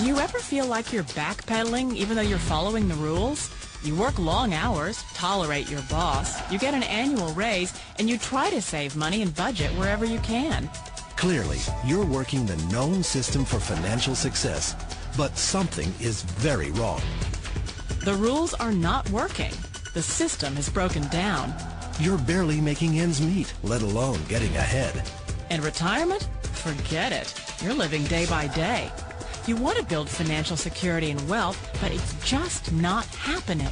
Do you ever feel like you're backpedaling even though you're following the rules? You work long hours, tolerate your boss, you get an annual raise, and you try to save money and budget wherever you can. Clearly, you're working the known system for financial success, but something is very wrong. The rules are not working. The system has broken down. You're barely making ends meet, let alone getting ahead. And retirement? Forget it. You're living day by day. You want to build financial security and wealth, but it's just not happening.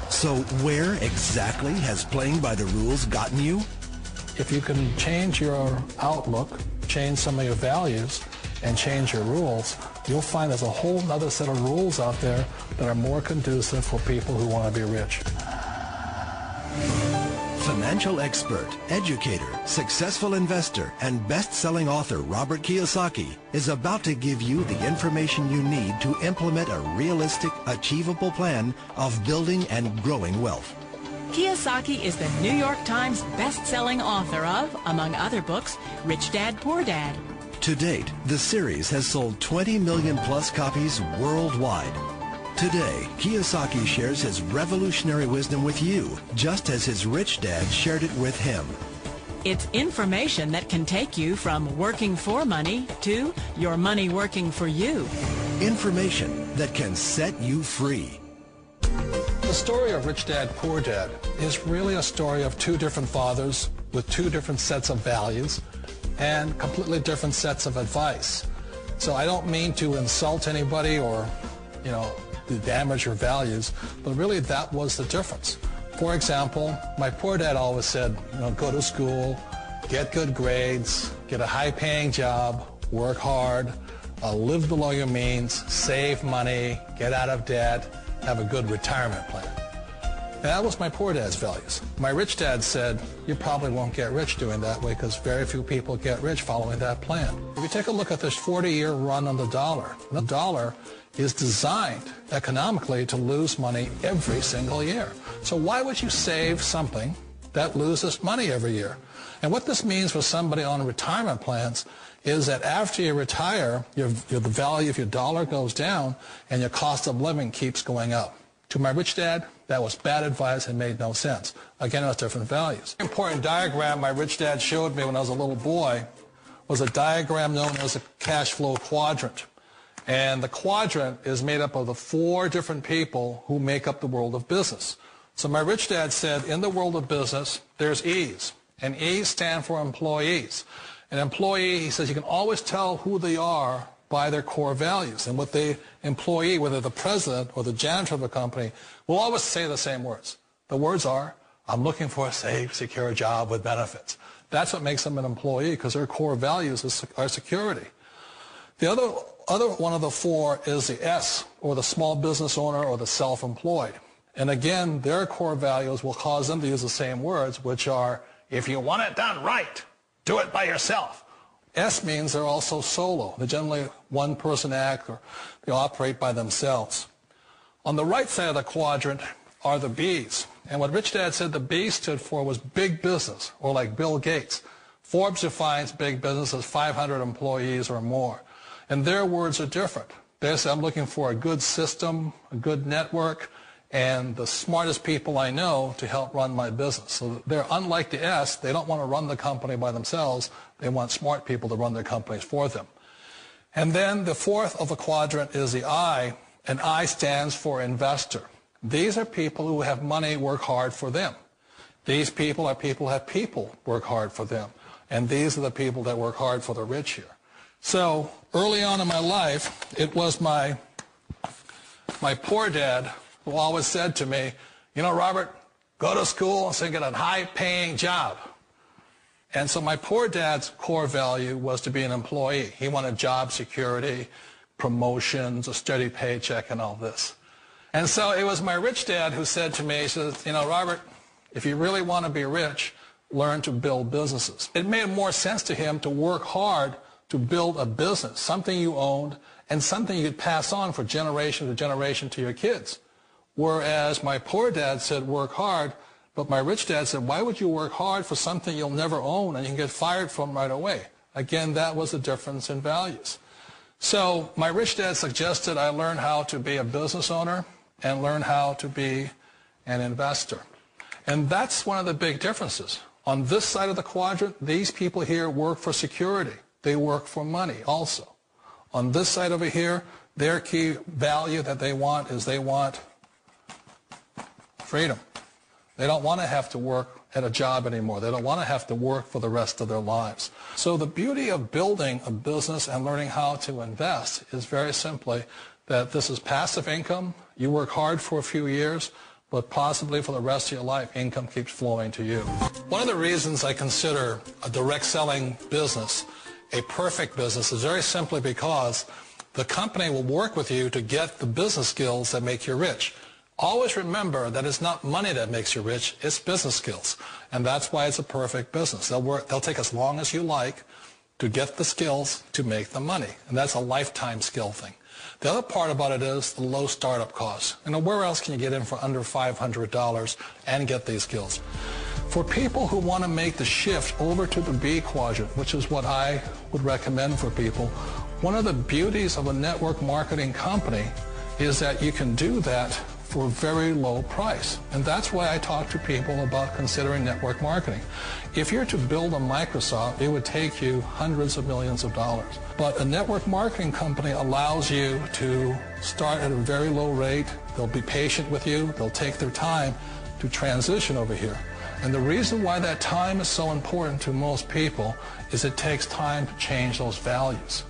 So where exactly has playing by the rules gotten you? If you can change your outlook, change some of your values, and change your rules, you'll find there's a whole other set of rules out there that are more conducive for people who want to be rich. Financial expert, educator, successful investor, and best-selling author Робърт Кийосаки is about to give you the information you need to implement a realistic, achievable plan of building and growing wealth. Kiyosaki is the New York Times best-selling author of, among other books, Rich Dad, Poor Dad. To date, the series has sold 20 million plus copies worldwide. Today, Kiyosaki shares his revolutionary wisdom with you, just as his rich dad shared it with him. It's information that can take you from working for money to your money working for you. Information that can set you free. The story of Rich Dad, Poor Dad is really a story of two different fathers with two different sets of values and completely different sets of advice. So I don't mean to insult anybody or, to damage your values, but really that was the difference. For example, my poor dad always said, go to school, get good grades, get a high-paying job, work hard, live below your means, save money, get out of debt, have a good retirement plan. And that was my poor dad's values. My rich dad said, you probably won't get rich doing that way because very few people get rich following that plan. If you take a look at this 40-year run on the dollar is designed economically to lose money every single year. So why would you save something that loses money every year? And what this means for somebody on retirement plans is that after you retire, the value of your dollar goes down and your cost of living keeps going up. To my rich dad, that was bad advice and made no sense. Again, it was different values. An important diagram my rich dad showed me when I was a little boy was a diagram known as a cash flow quadrant. And the quadrant is made up of the four different people who make up the world of business. So my rich dad said, in the world of business, there's E's. And E's stand for employees. An employee, he says, you can always tell who they are by their core values. And what the employee, whether the president or the janitor of a company, will always say the same words. The words are, I'm looking for a safe, secure job with benefits. That's what makes them an employee, because their core values are security. The other one of the four is the S, or the small business owner or the self-employed. And again, their core values will cause them to use the same words, which are, if you want it done right, do it by yourself. S means they're also solo. They're generally one-person act, or they operate by themselves. On the right side of the quadrant are the B's. And what Rich Dad said the B stood for was big business, or like Bill Gates. Forbes defines big business as 500 employees or more. And their words are different. They say, I'm looking for a good system, a good network, and the smartest people I know to help run my business. So they're unlike the S. They don't want to run the company by themselves. They want smart people to run their companies for them. And then the fourth of the quadrant is the I, and I stands for investor. These are people who have money work hard for them. These people are people who have people work hard for them. And these are the people that work hard for the rich here. So early on in my life, it was my poor dad who always said to me, Robert, go to school and get a high-paying job. And so my poor dad's core value was to be an employee. He wanted job security, promotions, a steady paycheck, and all this. And so it was my rich dad who said to me, he says, Robert, if you really want to be rich, learn to build businesses. It made more sense to him to work hard to build a business, something you owned, and something you could pass on for generation to generation to your kids. Whereas my poor dad said work hard, but my rich dad said, why would you work hard for something you'll never own and you can get fired from right away? Again, that was the difference in values. So my rich dad suggested I learn how to be a business owner and learn how to be an investor. And that's one of the big differences. On this side of the quadrant, these people here work for security. They work for money also. On this side over here, their key value that they want is they want freedom. They don't want to have to work at a job anymore. They don't want to have to work for the rest of their lives. So the beauty of building a business and learning how to invest is very simply that this is passive income. You work hard for a few years, but possibly for the rest of your life, income keeps flowing to you. One of the reasons I consider a direct selling business a perfect business is very simply because the company will work with you to get the business skills that make you rich. Always remember that it's not money that makes you rich, it's business skills. And that's why it's a perfect business. They'll take as long as you like to get the skills to make the money. And that's a lifetime skill thing. The other part about it is the low startup costs. You know, where else can you get in for under $500 and get these skills? For people who want to make the shift over to the B quadrant, which is what I would recommend for people, one of the beauties of a network marketing company is that you can do that for a very low price. And that's why I talk to people about considering network marketing. If you're to build a Microsoft, it would take you hundreds of millions of dollars. But a network marketing company allows you to start at a very low rate. They'll be patient with you. They'll take their time to transition over here. And the reason why that time is so important to most people is it takes time to change those values.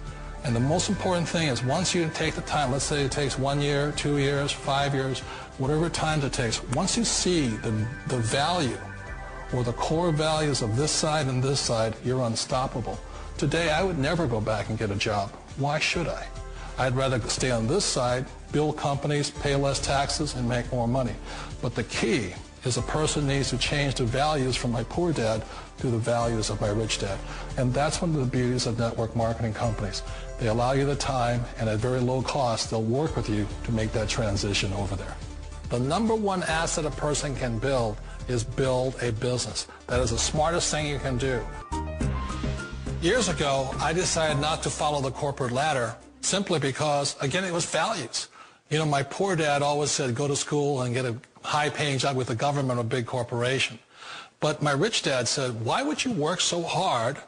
And the most important thing is once you take the time, let's say it takes 1 year, 2 years, 5 years, whatever time it takes, once you see the value or the core values of this side and this side, you're unstoppable. Today, I would never go back and get a job. Why should I? I'd rather stay on this side, build companies, pay less taxes, and make more money. But the key is a person needs to change the values from my poor dad to the values of my rich dad. And that's one of the beauties of network marketing companies. They allow you the time, and at very low cost, they'll work with you to make that transition over there. The number one asset a person can build is build a business. That is the smartest thing you can do. Years ago, I decided not to follow the corporate ladder simply because, again, it was values. You know, my poor dad always said, go to school and get a high-paying job with the government or a big corporation. But my rich dad said, why would you work so hard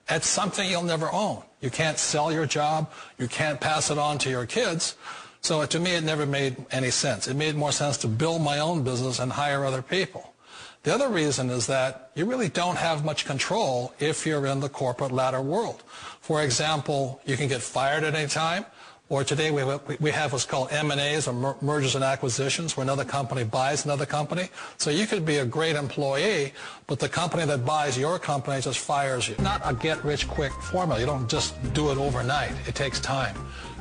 at something you'll never own? You can't sell your job. You can't pass it on to your kids. So to me, it never made any sense. It made more sense to build my own business and hire other people. The other reason is that you really don't have much control if you're in the corporate ladder world. For example, you can get fired at any time. Or today we have what's called M&As, or mergers and acquisitions, where another company buys another company. So you could be a great employee, but the company that buys your company just fires you. Not a get-rich-quick formula. You don't just do it overnight. It takes time.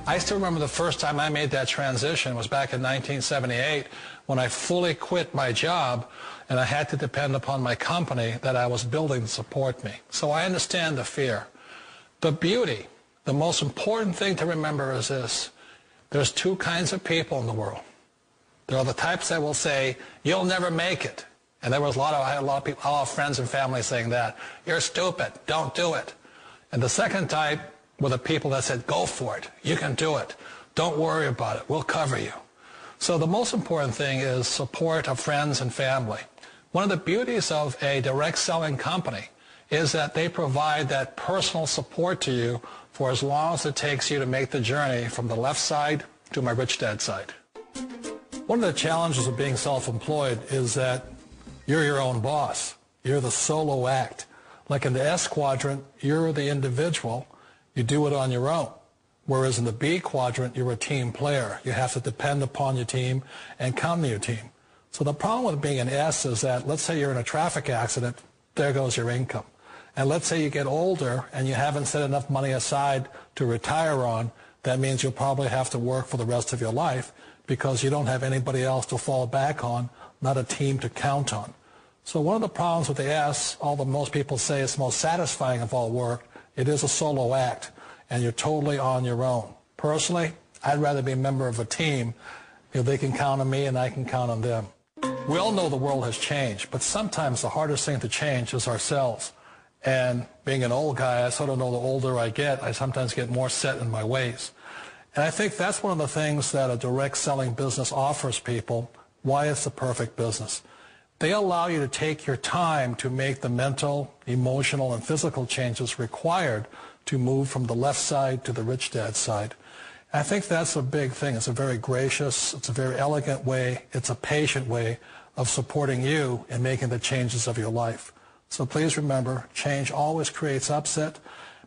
I still remember the first time I made that transition was back in 1978 when I fully quit my job and I had to depend upon my company that I was building to support me. So I understand the fear. The beauty. The most important thing to remember is this. There's two kinds of people in the world. There are the types that will say, you'll never make it. And there was I had a lot of people, a lot of friends and family saying that. You're stupid. Don't do it. And the second type were the people that said, go for it. You can do it. Don't worry about it. We'll cover you. So the most important thing is support of friends and family. One of the beauties of a direct selling company is that they provide that personal support to you for as long as it takes you to make the journey from the left side to my rich dad side. One of the challenges of being self-employed is that you're your own boss. You're the solo act. Like in the S quadrant, you're the individual. You do it on your own. Whereas in the B quadrant, you're a team player. You have to depend upon your team and count on your team. So the problem with being an S is that, let's say you're in a traffic accident, there goes your income. And let's say you get older and you haven't set enough money aside to retire on, that means you'll probably have to work for the rest of your life because you don't have anybody else to fall back on, not a team to count on. So one of the problems with the S, although most people say it's the most satisfying of all work, it is a solo act, and you're totally on your own. Personally, I'd rather be a member of a team. You know, they can count on me and I can count on them. We all know the world has changed, but sometimes the hardest thing to change is ourselves. And being an old guy, I sort of know the older I get, I sometimes get more set in my ways. And I think that's one of the things that a direct selling business offers people, why it's the perfect business. They allow you to take your time to make the mental, emotional, and physical changes required to move from the left side to the rich dad side. I think that's a big thing. It's a very gracious, it's a very elegant way, it's a patient way of supporting you in making the changes of your life. So please remember, change always creates upset,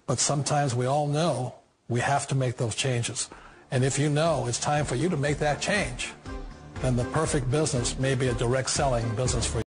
but sometimes we all know we have to make those changes. And if you know it's time for you to make that change, then the perfect business may be a direct selling business for you.